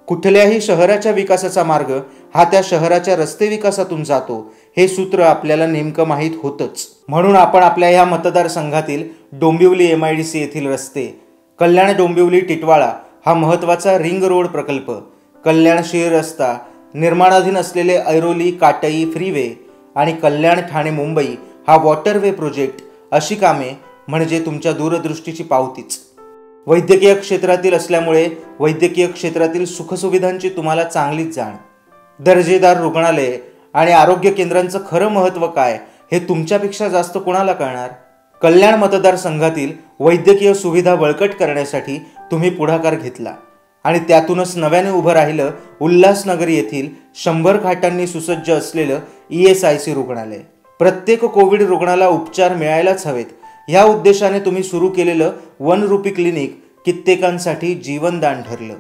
कुठल्याही शहराच्या विकासाचा मार्ग हा त्या शहराच्या रस्ते विकासातून जातो हे सूत्र आपल्याला नेमकं माहीत होतंच. म्हणून आपण आपल्या ह्या मतदारसंघातील डोंबिवली MIDC येथील रस्ते, कल्याण डोंबिवली टिटवाळा हा महत्त्वाचा रिंग रोड प्रकल्प, कल्याण शिर रस्ता, निर्माणाधीन असलेले ऐरोली काटई फ्रीवे आणि कल्याण ठाणे मुंबई हा वॉटरवे प्रोजेक्ट अशी कामे म्हणजे तुमच्या दूरदृष्टीची पावतीच. वैद्यकीय क्षेत्रातील असल्यामुळे वैद्यकीय क्षेत्रातील सुखसुविधांची तुम्हाला चांगलीच जाण. दर्जेदार रुग्णालये आणि आरोग्य केंद्रांचं खरं महत्त्व काय हे तुमच्यापेक्षा जास्त कोणाला कळणार. कल्याण मतदारसंघातील वैद्यकीय सुविधा बळकट करण्यासाठी तुम्ही पुढाकार घेतला आणि त्यातूनच नव्याने उभं राहिलं उल्हासनगर येथील 100 खाटांनी सुसज्ज असलेलं ESIC रुग्णालय. प्रत्येक कोविड रुग्णाला उपचार मिळायलाच हवेत ह्या उद्देशाने तुम्ही सुरू केलेलं 1 रुपी क्लिनिक कित्येकांसाठी जीवनदान ठरलं.